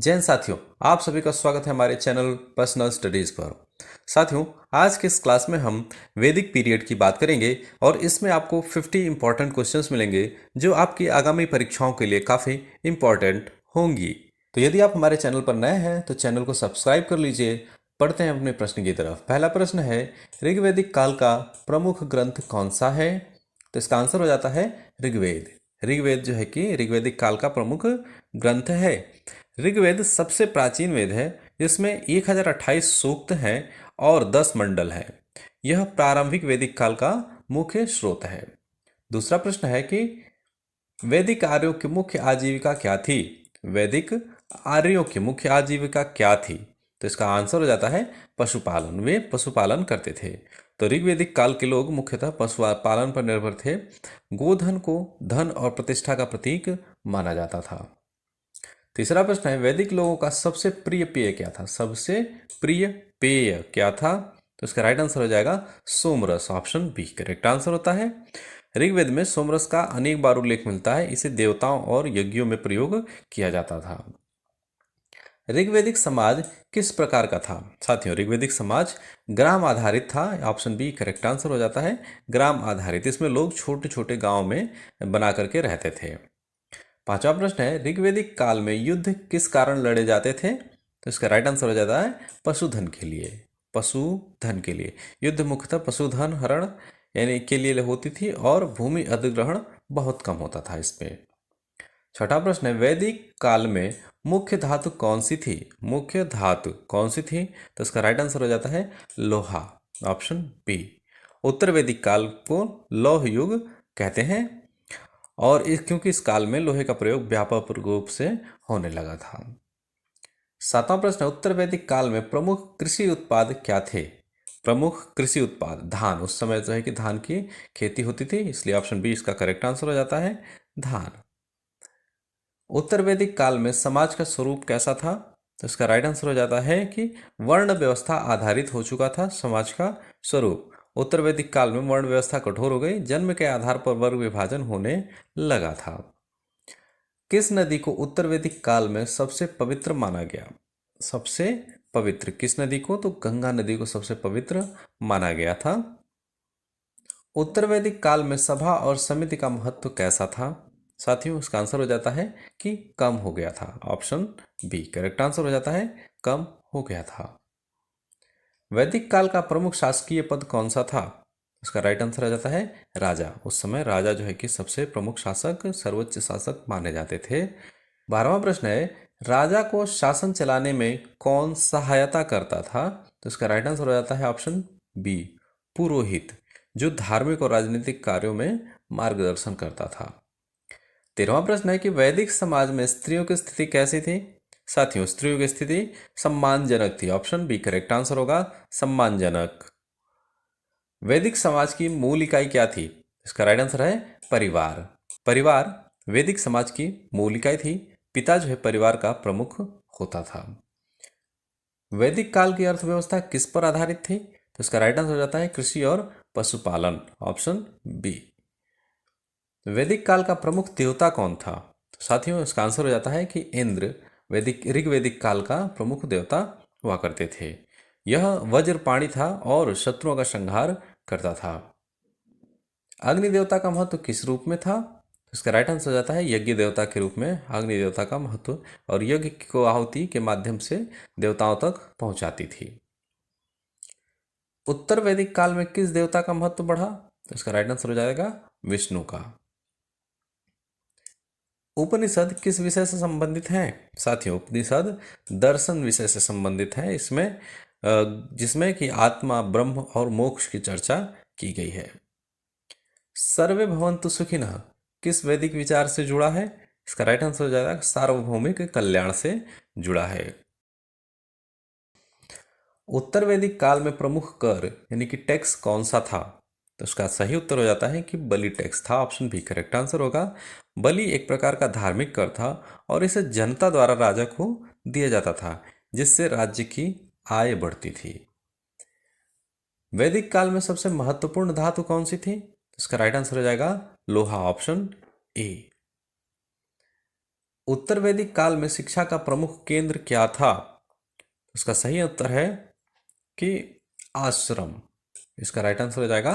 जय हिंद साथियों, आप सभी का स्वागत है हमारे चैनल पर्सनल स्टडीज पर। साथियों, आज के इस क्लास में हम वैदिक पीरियड की बात करेंगे और इसमें आपको 50 इंपॉर्टेंट क्वेश्चंस मिलेंगे जो आपकी आगामी परीक्षाओं के लिए काफ़ी इंपॉर्टेंट होंगी। तो यदि आप हमारे चैनल पर नए हैं तो चैनल को सब्सक्राइब कर लीजिए। पढ़ते हैं अपने प्रश्न की तरफ। पहला प्रश्न है, ऋग्वैदिक काल का प्रमुख ग्रंथ कौन सा है? तो इसका आंसर हो जाता है ऋग्वेद। ऋग्वेद जो है कि ऋग्वैदिक काल का प्रमुख ग्रंथ है। ऋग्वेद सबसे प्राचीन वेद है जिसमें 1028 सूक्त हैं और 10 मंडल हैं। यह प्रारंभिक वैदिक काल का मुख्य स्रोत है। दूसरा प्रश्न है कि वैदिक आर्यों की मुख्य आजीविका क्या थी? वैदिक आर्यों की मुख्य आजीविका क्या थी? तो इसका आंसर हो जाता है पशुपालन। वे पशुपालन करते थे। तो ऋग्वैदिक काल के लोग मुख्यतः पशुपालन पर निर्भर थे। गोधन को धन और प्रतिष्ठा का प्रतीक माना जाता था। तीसरा प्रश्न है, वैदिक लोगों का सबसे प्रिय पेय क्या था? सबसे प्रिय पेय क्या था? तो इसका राइट आंसर हो जाएगा सोमरस। ऑप्शन बी करेक्ट आंसर होता है। ऋग्वेद में सोमरस का अनेक बार उल्लेख मिलता है। इसे देवताओं और यज्ञों में प्रयोग किया जाता था। ऋग्वैदिक समाज किस प्रकार का था? साथियों, ऋग्वैदिक समाज ग्राम आधारित था। ऑप्शन बी करेक्ट आंसर हो जाता है ग्राम आधारित। इसमें लोग छोटे छोटे गांव में बना करके रहते थे। पांचवा प्रश्न है, ऋग्वैदिक काल में युद्ध किस कारण लड़े जाते थे? तो इसका राइट आंसर हो जाता है पशुधन के लिए। पशुधन के लिए युद्ध मुख्यतः पशुधन हरण यानी के लिए होती थी और भूमि अधिग्रहण बहुत कम होता था इसमें। छठा प्रश्न है, वैदिक काल में मुख्य धातु कौन सी थी? मुख्य धातु कौन सी थी? तो इसका राइट आंसर हो जाता है लोहा। Option B. उत्तर वैदिक काल को लौह युग कहते हैं और क्योंकि इस काल में लोहे का प्रयोग व्यापक रूप से होने लगा था। सातवां प्रश्न, उत्तर वैदिक काल में प्रमुख कृषि उत्पाद क्या थे? प्रमुख कृषि उत्पाद धान। उस समय जो है कि धान की खेती होती थी, इसलिए ऑप्शन बी इसका करेक्ट आंसर हो जाता है धान। उत्तर वैदिक काल में समाज का स्वरूप कैसा था? तो इसका राइट आंसर हो जाता है कि वर्ण व्यवस्था आधारित हो चुका था समाज का स्वरूप। उत्तर वैदिक काल में वर्ण व्यवस्था कठोर हो गई। जन्म के आधार पर वर्ग विभाजन होने लगा था। किस नदी को उत्तर वैदिक काल में सबसे पवित्र माना गया? सबसे पवित्र किस नदी को? तो गंगा नदी को सबसे पवित्र माना गया था। उत्तर वैदिक काल में सभा और समिति का महत्व कैसा था? साथियों, इसका आंसर हो जाता है कि कम हो गया था। ऑप्शन बी करेक्ट आंसर हो जाता है कम हो गया था। वैदिक काल का प्रमुख शासकीय पद कौन सा था? इसका राइट आंसर आ जाता है राजा। उस समय राजा जो है कि सबसे प्रमुख शासक, सर्वोच्च शासक माने जाते थे। 12वां प्रश्न है, राजा को शासन चलाने में कौन सहायता करता था? तो इसका राइट आंसर हो जाता है ऑप्शन बी पुरोहित, जो धार्मिक और राजनीतिक कार्यों में मार्गदर्शन करता था। 13वां प्रश्न है कि वैदिक समाज में स्त्रियों की स्थिति कैसी थी? साथियों, स्त्रियों की स्थिति सम्मानजनक थी। ऑप्शन बी करेक्ट आंसर होगा सम्मानजनक। वैदिक समाज की मूल इकाई क्या थी? इसका राइट आंसर है परिवार। परिवार वैदिक समाज की मूल इकाई थी। पिता जो है परिवार का प्रमुख होता था। वैदिक काल की अर्थव्यवस्था किस पर आधारित थी? तो इसका राइट आंसर हो जाता है कृषि और पशुपालन। Option B. वैदिक काल का प्रमुख देवता कौन था? तो साथियों, इसका आंसर हो जाता है कि इंद्र वैदिक ऋग्वैदिक काल का प्रमुख देवता हुआ करते थे। यह वज्रपाणी था और शत्रुओं का संहार करता था। अग्नि देवता का महत्व किस रूप में था? इसका राइट आंसर हो जाता है यज्ञ देवता के रूप में अग्नि देवता का महत्व, और यज्ञ को आहुति के माध्यम से देवताओं तक पहुंचाती थी। उत्तर वैदिक काल में किस देवता का महत्व बढ़ा? तो इसका राइट आंसर हो जाएगा विष्णु का। उपनिषद किस विषय से संबंधित हैं? साथियों, उपनिषद दर्शन विषय से संबंधित है। इसमें जिसमें कि आत्मा, ब्रह्म और मोक्ष की चर्चा की गई है। सर्वे भवन्तु सुखिनः किस वैदिक विचार से जुड़ा है? इसका राइट आंसर हो जाएगा सार्वभौमिक कल्याण से जुड़ा है। उत्तर वैदिक काल में प्रमुख कर यानी कि टैक्स कौन सा था? तो इसका सही उत्तर हो जाता है कि बलि टैक्स था। ऑप्शन बी करेक्ट आंसर होगा। बलि एक प्रकार का धार्मिक कर था और इसे जनता द्वारा राजा को दिया जाता था, जिससे राज्य की आय बढ़ती थी। वैदिक काल में सबसे महत्वपूर्ण धातु कौन सी थी? इसका राइट आंसर हो जाएगा लोहा। Option A. उत्तर वैदिक काल में शिक्षा का प्रमुख केंद्र क्या था? उसका सही उत्तर है कि आश्रम। इसका राइट आंसर हो जाएगा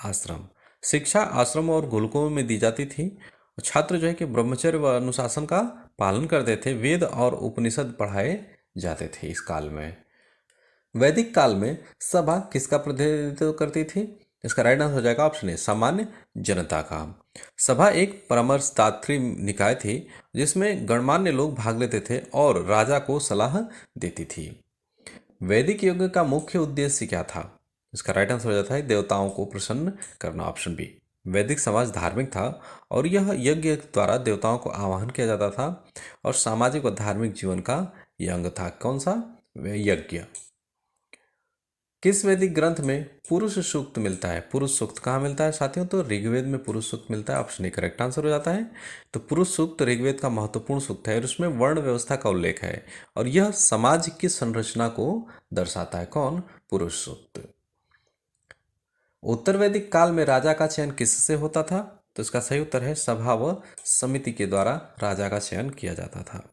आश्रम। शिक्षा आश्रम और गुरुकुलों में दी जाती थी। छात्र जो है कि ब्रह्मचर्य व अनुशासन का पालन करते थे। वेद और उपनिषद पढ़ाए जाते थे इस काल में। वैदिक काल में सभा किसका प्रतिनिधित्व करती थी? इसका राइट आंसर हो जाएगा ऑप्शन ए, सामान्य जनता का। सभा एक परामर्शदात्री निकाय थी जिसमें गणमान्य लोग भाग लेते थे और राजा को सलाह देती थी। वैदिक युग का मुख्य उद्देश्य क्या था? इसका राइट आंसर हो जाता है देवताओं को प्रसन्न करना, ऑप्शन बी। वैदिक समाज धार्मिक था और यह यज्ञ द्वारा देवताओं को आवाहन किया जाता था और सामाजिक व धार्मिक जीवन का यह अंग था। कौन सा? यज्ञ। किस वैदिक ग्रंथ में पुरुष सूक्त मिलता है? पुरुष सूक्त कहाँ मिलता है साथियों? तो ऋग्वेद में पुरुष सूक्त मिलता है, ऑप्शन ए करेक्ट आंसर हो जाता है। तो पुरुष सूक्त ऋग्वेद का महत्वपूर्ण सूक्त है और उसमें वर्ण व्यवस्था का उल्लेख है और यह समाज की संरचना को दर्शाता है। कौन? पुरुष सूक्त। उत्तर वैदिक काल में राजा का चयन किससे होता था? तो इसका सही उत्तर है सभा व समिति के द्वारा राजा का चयन किया जाता था।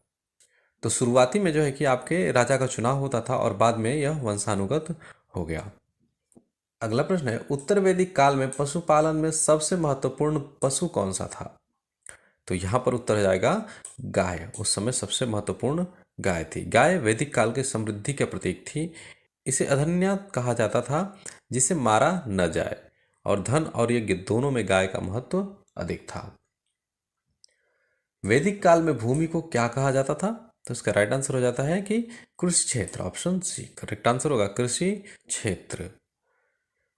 तो शुरुआती में जो है कि आपके राजा का चुनाव होता था और बाद में यह वंशानुगत हो गया। अगला प्रश्न है, उत्तर वैदिक काल में पशुपालन में सबसे महत्वपूर्ण पशु कौन सा था? तो यहाँ पर उत्तर हो जाएगा गाय। उस समय सबसे महत्वपूर्ण गाय थी। गाय वैदिक काल के समृद्धि के प्रतीक थी। इसे अधन्या कहा जाता था जिसे मारा न जाए और धन और यज्ञ दोनों में गाय का महत्व अधिक था। वैदिक काल में भूमि को क्या कहा जाता था? तो इसका राइट आंसर हो जाता है कि कृषि क्षेत्र, ऑप्शन सी करेक्ट आंसर होगा कृषि क्षेत्र।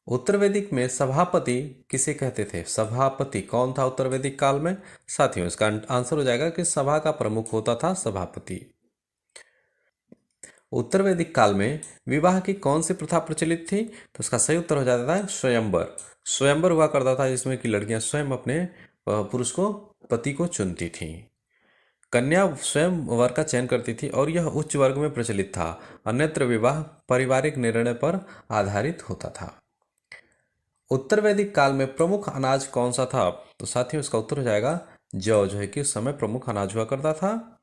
उत्तर वैदिक में सभापति किसे कहते थे? सभापति कौन था उत्तर वैदिक काल में? साथियों इसका आंसर हो जाएगा कि सभा का प्रमुख होता था सभापति। उत्तर वैदिक काल में विवाह की कौन सी प्रथा प्रचलित थी? तो इसका सही उत्तर हो जाता है स्वयंवर। स्वयंवर हुआ करता था जिसमें कि लड़कियां स्वयं अपने पुरुष को, पति को चुनती थीं। कन्या स्वयं वर का चयन करती थी और यह उच्च वर्ग में प्रचलित था। अन्यत्र विवाह पारिवारिक निर्णय पर आधारित होता था। उत्तर वैदिक काल में प्रमुख अनाज कौन सा था? तो साथियों इसका उत्तर हो जाएगा जौ, जो है कि उस समय प्रमुख अनाज हुआ करता था।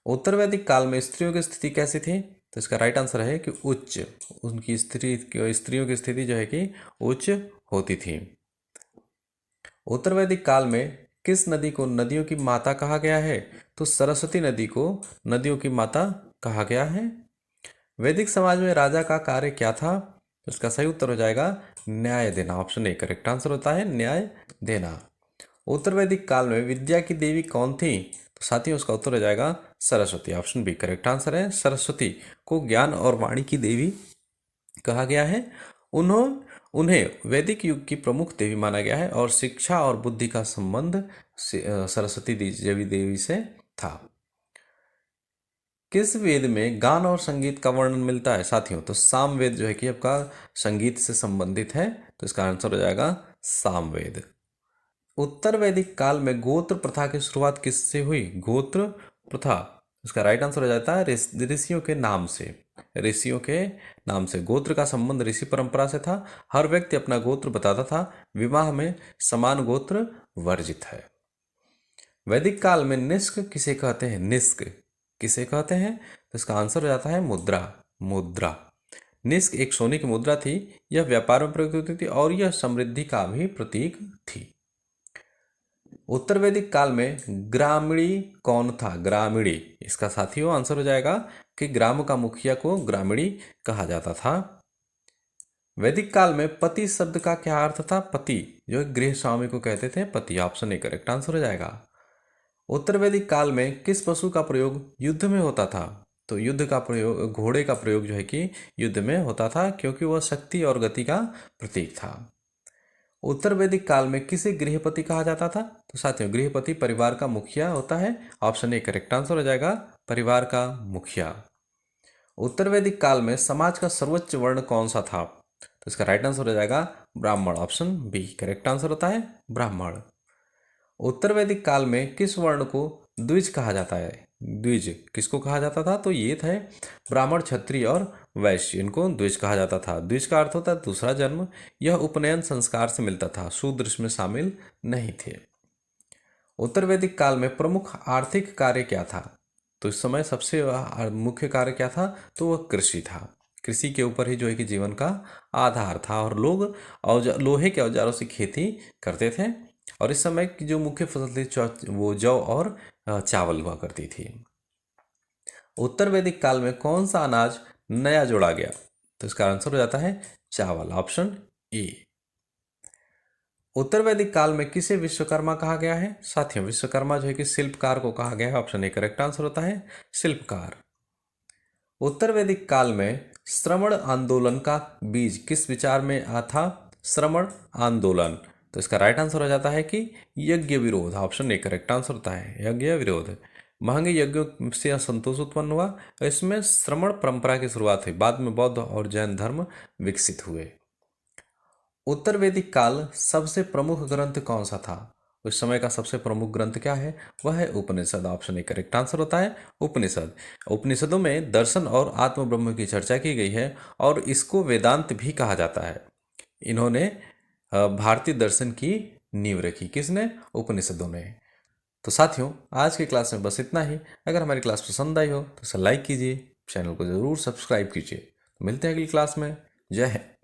उत्तर वैदिक काल में स्त्रियों की स्थिति कैसी थी? तो इसका राइट आंसर है कि उच्च। उनकी स्त्रियों की स्थिति जो है कि उच्च होती थी। उत्तर वैदिक काल में किस नदी को नदियों की माता कहा गया है? तो सरस्वती नदी को नदियों की माता कहा गया है। वैदिक समाज में राजा का कार्य क्या था? तो इसका सही उत्तर हो जाएगा न्याय देना, ऑप्शन ए करेक्ट आंसर होता है न्याय देना। उत्तर वैदिक काल में विद्या की देवी कौन थी? तो साथियों उसका उत्तर हो जाएगा Saraswati, option B correct answer है। सरस्वती को ज्ञान और वाणी की देवी कहा गया है। उन्हें वैदिक युग की प्रमुख देवी माना गया है और शिक्षा और बुद्धि का संबंध सरस्वती देवी से था। किस वेद में गान और संगीत का वर्णन मिलता है साथियों? तो सामवेद जो है कि आपका संगीत से संबंधित है, तो इसका आंसर हो जाएगा सामवेद। उत्तर वैदिक काल में गोत्र प्रथा की शुरुआत किससे हुई? गोत्र प्रथा, इसका राइट आंसर हो जाता है ऋषियों के नाम से। ऋषियों के नाम से गोत्र का संबंध ऋषि परंपरा से था। हर व्यक्ति अपना गोत्र बताता था। विवाह में समान गोत्र वर्जित है। वैदिक काल में निष्क किसे कहते हैं? निष्क किसे कहते हैं? तो इसका आंसर हो जाता है मुद्रा। मुद्रा, निष्क एक सोने की मुद्रा थी। यह व्यापार में प्रयुक्त होती थी और यह समृद्धि का भी प्रतीक थी। उत्तर वैदिक काल में ग्रामीणी कौन था? ग्रामीणी, इसका साथियों आंसर हो जाएगा कि ग्राम का मुखिया को ग्रामीणी कहा जाता था। वैदिक काल में पति शब्द का क्या अर्थ था? पति जो गृह स्वामी को कहते थे पति, ऑप्शन ए करेक्ट आंसर हो जाएगा। उत्तर वैदिक काल में किस पशु का प्रयोग युद्ध में होता था? तो युद्ध का प्रयोग, घोड़े का प्रयोग जो है कि युद्ध में होता था क्योंकि वह शक्ति और गति का प्रतीक था। उत्तर वैदिक काल में किसे गृहपति कहा जाता था? तो साथियों गृहपति परिवार का मुखिया होता है, ऑप्शन ए करेक्ट आंसर हो जाएगा परिवार का मुखिया। उत्तर वैदिक काल में समाज का सर्वोच्च वर्ण कौन सा था? तो इसका राइट आंसर हो जाएगा ब्राह्मण, ऑप्शन बी करेक्ट आंसर होता है ब्राह्मण। उत्तर वैदिक काल में किस वर्ण को द्विज कहा जाता है? द्विज किसको कहा जाता था? तो ये थे ब्राह्मण, क्षत्रिय और वैश्य, इनको द्विज कहा जाता था। द्विज का अर्थ होता है दूसरा जन्म। यह उपनयन संस्कार से मिलता था, शूद्र इसमें शामिल नहीं थे। उत्तर वैदिक काल में प्रमुख आर्थिक कार्य क्या था? तो इस समय सबसे मुख्य कार्य क्या था? तो वह कृषि था। कृषि के ऊपर ही जो है कि जीवन का आधार था और लोग लोहे के औजारों से खेती करते थे। और इस समय की जो मुख्य फसल थी वो जौ और चावल हुआ करती थी। उत्तर वैदिक काल में कौन सा अनाज नया जोड़ा गया? तो इसका आंसर हो जाता है चावल, ऑप्शन ए। उत्तर वैदिक काल में किसे विश्वकर्मा कहा गया है? साथियों, विश्वकर्मा जो है कि शिल्पकार को कहा गया है, ऑप्शन ए करेक्ट आंसर होता है शिल्पकार। उत्तर वैदिक काल में श्रमण आंदोलन का बीज किस विचार में आया था? श्रमण आंदोलन, तो इसका राइट आंसर हो जाता है कि यज्ञ विरोध, ऑप्शन ए करेक्ट आंसर होता है यज्ञ विरोध। महंगे यज्ञों से असंतोष उत्पन्न हुआ, इसमें श्रमण परंपरा की शुरुआत हुई, बाद में बौद्ध और जैन धर्म विकसित हुए। उत्तर वैदिक काल सबसे प्रमुख ग्रंथ कौन सा था? उस समय का सबसे प्रमुख ग्रंथ क्या है? वह है उपनिषद, ऑप्शन ए करेक्ट आंसर होता है उपनिषद। उपनिषदों में दर्शन और आत्म ब्रह्म की चर्चा की गई है और इसको वेदांत भी कहा जाता है। इन्होंने भारतीय दर्शन की नींव रखी, किसने? उपनिषदों ने। तो साथियों, आज की क्लास में बस इतना ही। अगर हमारी क्लास पसंद आई हो तो इसे लाइक कीजिए, चैनल को जरूर सब्सक्राइब कीजिए। मिलते हैं अगली क्लास में। जय हिंद।